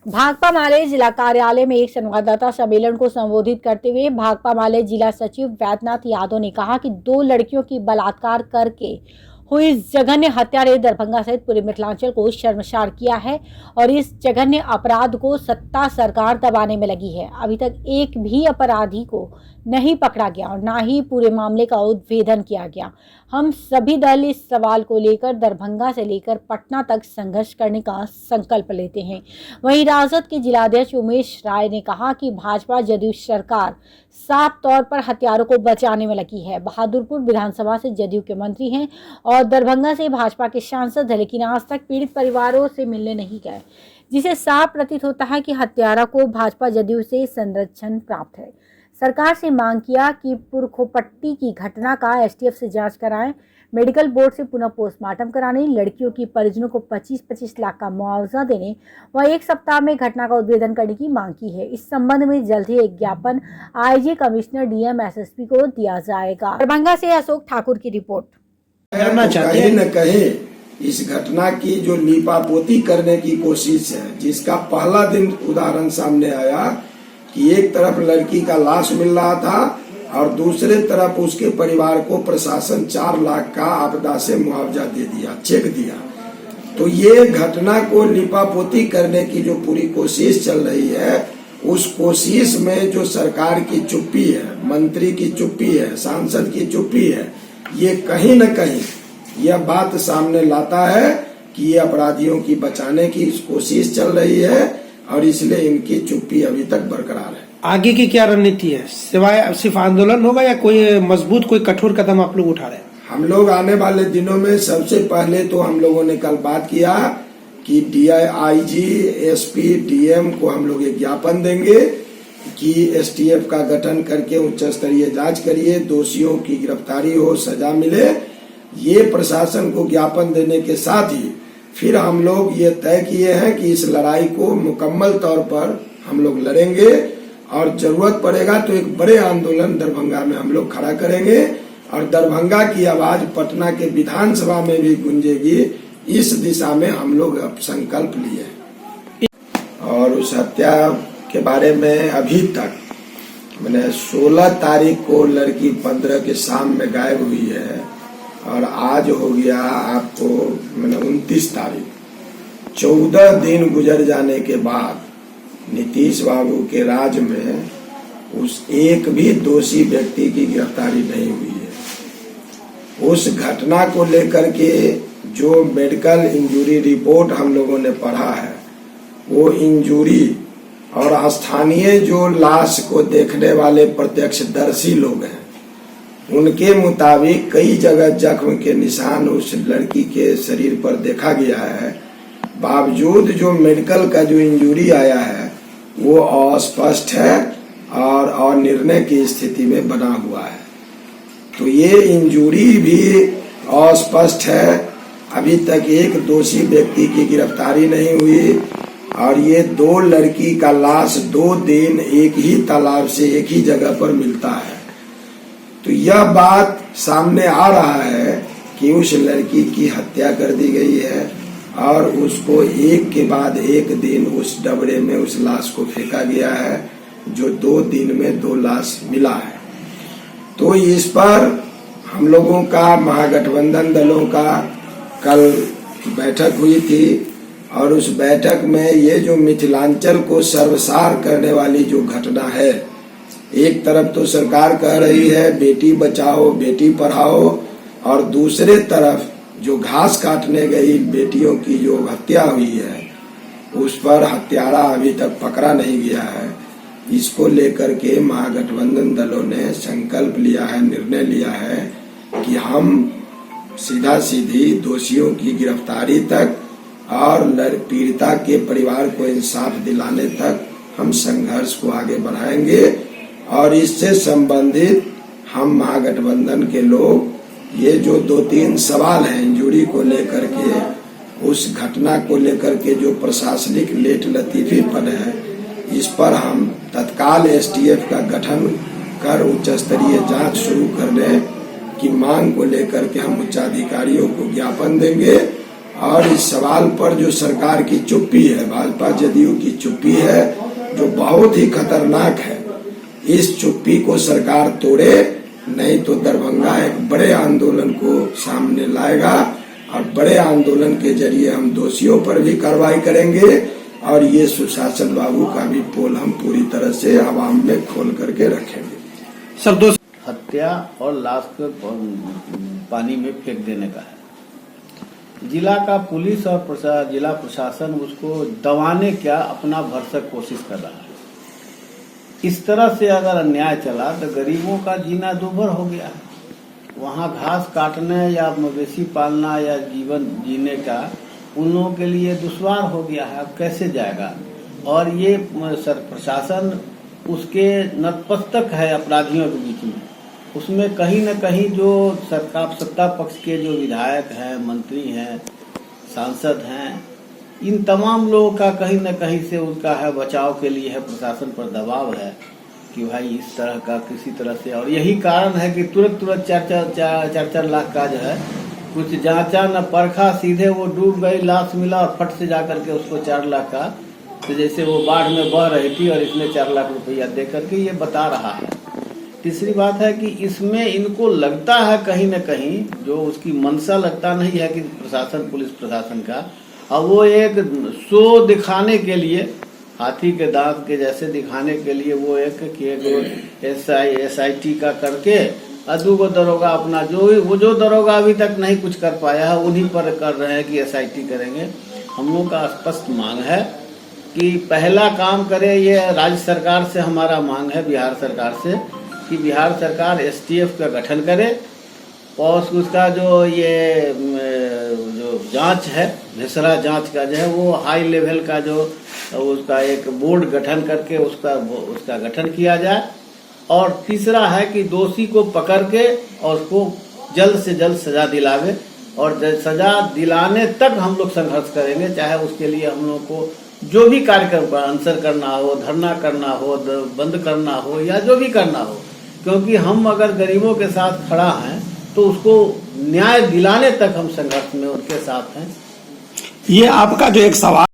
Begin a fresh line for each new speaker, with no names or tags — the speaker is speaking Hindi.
भाकपा माले जिला कार्यालय में एक संवाददाता सम्मेलन को संबोधित करते हुए भाकपा माले जिला सचिव वैद्यनाथ यादव ने कहा कि 2 लड़कियों की बलात्कार करके हुई इस जघन्य हत्या ने दरभंगा सहित पूरे मिथिलांचल को शर्मसार किया है और इस जघन्य अपराध को सत्ता सरकार दबाने में लगी है। अभी तक एक भी अपराधी को नहीं पकड़ा गया और ना ही पूरे मामले का उद्भेदन किया गया। हम सभी दल इस सवाल को लेकर दरभंगा से लेकर पटना तक संघर्ष करने का संकल्प लेते हैं। वहीं राजद के जिलाध्यक्ष उमेश राय ने कहा कि भाजपा जदयू सरकार साफ तौर पर हत्यारों को बचाने में लगी है। बहादुरपुर विधानसभा से जदयू के मंत्री हैं और दरभंगा से भाजपा के सांसद हैं, लेकिन आज तक पीड़ित परिवारों से मिलने नहीं गए, जिसे साफ प्रतीत होता है कि हत्यारा को भाजपा जदयू से संरक्षण प्राप्त है। सरकार से मांग किया कि पुरखोपट्टी की घटना का एसटीएफ से जांच कराएं, मेडिकल बोर्ड से पुनः पोस्टमार्टम कराने, लड़कियों की परिजनों को 25-25 लाख का मुआवजा देने व 1 सप्ताह में घटना का उद्भेदन करने की मांग की है। इस संबंध में जल्द ही एक ज्ञापन आईजी, कमिश्नर, डीएम, एसएसपी को दिया जाएगा। दरभंगा से अशोक ठाकुर की रिपोर्ट।
कहीं न कहीं इस घटना की जो लीपापोती करने की कोशिश है, जिसका पहला दिन उदाहरण सामने आया कि एक तरफ लड़की का लाश मिल रहा था और दूसरे तरफ उसके परिवार को प्रशासन 4 लाख का आपदा से मुआवजा दे दिया, चेक दिया। तो ये घटना को लिपापोती करने की जो पूरी कोशिश चल रही है, उस कोशिश में जो सरकार की चुप्पी है, मंत्री की चुप्पी है, सांसद की चुप्पी है, ये कहीं न कहीं यह बात सामने लाता है कि ये अपराधियों की बचाने की कोशिश चल रही है और इसलिए इनकी चुप्पी अभी तक बरकरार है।
आगे की क्या रणनीति है? सिवाय सिर्फ आंदोलन होगा या कोई मजबूत, कोई कठोर कदम आप लोग उठा रहे हैं?
हम लोग आने वाले दिनों में सबसे पहले तो हम लोगों ने कल बात किया कि डीआईजी, एसपी, डीएम को हम लोग एक ज्ञापन देंगे कि एसटीएफ का गठन करके उच्च स्तरीय जांच करिए, दोषियों की गिरफ्तारी हो, सजा मिले। ये प्रशासन को ज्ञापन देने के साथ ही फिर हम लोग ये तय किए हैं कि इस लड़ाई को मुकम्मल तौर पर हम लोग लड़ेंगे और जरूरत पड़ेगा तो एक बड़े आंदोलन दरभंगा में हम लोग खड़ा करेंगे और दरभंगा की आवाज पटना के विधानसभा में भी गूंजेगी। इस दिशा में हम लोग अब संकल्प लिए और उस हत्या के बारे में अभी तक मैंने 16 तारीख को लड़की 15 के शाम में गायब हुई है और आज हो गया आपको मैंने 29 तारीख, 14 दिन गुजर जाने के बाद नीतीश बाबू के राज में उस एक भी दोषी व्यक्ति की गिरफ्तारी नहीं हुई है। उस घटना को लेकर के जो मेडिकल इंजरी रिपोर्ट हम लोगों ने पढ़ा है, वो इंजरी और स्थानीय जो लाश को देखने वाले प्रत्यक्षदर्शी लोग हैं, उनके मुताबिक कई जगह जख्म के निशान उस लड़की के शरीर पर देखा गया है। बावजूद जो मेडिकल का जो इंजरी आया है वो अस्पष्ट है और अनिर्णय की स्थिति में बना हुआ है। तो ये इंजरी भी अस्पष्ट है। अभी तक एक दोषी व्यक्ति की गिरफ्तारी नहीं हुई और ये 2 लड़की का लाश 2 दिन एक ही तालाब से एक ही जगह पर मिलता है। तो यह बात सामने आ रहा है कि उस लड़की की हत्या कर दी गई है और उसको एक के बाद एक दिन उस डबरे में उस लाश को फेंका गया है, जो 2 दिन में 2 लाश मिला है। तो इस पर हम लोगों का, महागठबंधन दलों का कल बैठक हुई थी और उस बैठक में ये जो मिथिलांचल को सर्वसार करने वाली जो घटना है, एक तरफ तो सरकार कह रही है बेटी बचाओ, बेटी पढ़ाओ, और दूसरे तरफ जो घास काटने गई बेटियों की जो हत्या हुई है, उस पर हत्यारा अभी तक पकड़ा नहीं गया है। इसको लेकर के महागठबंधन दलों ने संकल्प लिया है, निर्णय लिया है कि हम सीधा सीधी दोषियों की गिरफ्तारी तक और पीड़िता के परिवार को इंसाफ दिलाने तक हम संघर्ष को आगे बढ़ाएंगे। और इससे संबंधित हम महागठबंधन के लोग ये जो 2-3 सवाल हैं इंजरी को लेकर के, उस घटना को लेकर के जो प्रशासनिक लेट लतीफीपन है, इस पर हम तत्काल एसटीएफ का गठन कर उच्च स्तरीय जांच शुरू करने की मांग को लेकर के हम उच्चाधिकारियों को ज्ञापन देंगे और इस सवाल पर जो सरकार की चुप्पी है, भाजपा जदयू की चुप्पी है, जो बहुत ही खतरनाक है, इस चुप्पी को सरकार तोड़े, नहीं तो दरभंगा एक बड़े आंदोलन को सामने लाएगा और बड़े आंदोलन के जरिए हम दोषियों पर भी कार्रवाई करेंगे और ये सुशासन बाबू का भी पोल हम पूरी तरह से आवाम में खोल करके रखेंगे।
सर दो
हत्या और लाश को पानी में फेंक देने का है। जिला का पुलिस और जिला प्रशासन उसको दबाने क्या अपना भरसक कोशिश कर रहा है। इस तरह से अगर अन्याय चला तो गरीबों का जीना दूभर हो गया है। वहाँ घास काटने या मवेशी पालना या जीवन जीने का उन लोगों के लिए दुश्वार हो गया है। अब कैसे जाएगा? और ये प्रशासन उसके नतमस्तक है अपराधियों के बीच में। उसमें कहीं न कहीं जो सरकार सत्ता पक्ष के जो विधायक हैं, मंत्री हैं, सांसद हैं, इन तमाम लोगों का कहीं न कहीं से उनका है बचाव के लिए है प्रशासन पर दबाव है कि भाई इस तरह का किसी तरह से। और यही कारण है कि तुरंत 4 लाख का जो है कुछ जांचा न परखा, सीधे वो डूब गई, लाश मिला और फट से जाकर के उसको 4 लाख का, तो जैसे वो बाढ़ में बह रही थी और इसने 4 लाख रुपया दे करके ये बता रहा है। तीसरी बात है कि इसमें इनको लगता है कहीं न कहीं, जो उसकी मंशा लगता नहीं है कि प्रशासन, पुलिस प्रशासन का, अब वो एक शो दिखाने के लिए, हाथी के दांत के जैसे दिखाने के लिए वो एक SIT का करके अदूगो दरोगा अपना जो दरोगा अभी तक नहीं कुछ कर पाया है उन्हीं पर कर रहे हैं कि SIT करेंगे। हम लोग का स्पष्ट मांग है कि पहला काम करे, ये राज्य सरकार से हमारा मांग है, बिहार सरकार से, कि बिहार सरकार STF का गठन करे और उसका जो जांच है, घिसरा जांच का जो है वो हाई लेवल का जो उसका एक बोर्ड गठन करके उसका गठन किया जाए। और तीसरा है कि दोषी को पकड़ के और उसको जल्द से जल्द सजा दिलावे, और सजा दिलाने तक हम लोग संघर्ष करेंगे, चाहे उसके लिए हम लोग को जो भी कार्यक्रम पर आंसर करना हो, धरना करना हो, बंद करना हो या जो भी करना हो, क्योंकि हम अगर गरीबों के साथ खड़ा हैं तो उसको न्याय दिलाने तक हम संघर्ष में उनके साथ हैं।
ये आपका जो एक सवाल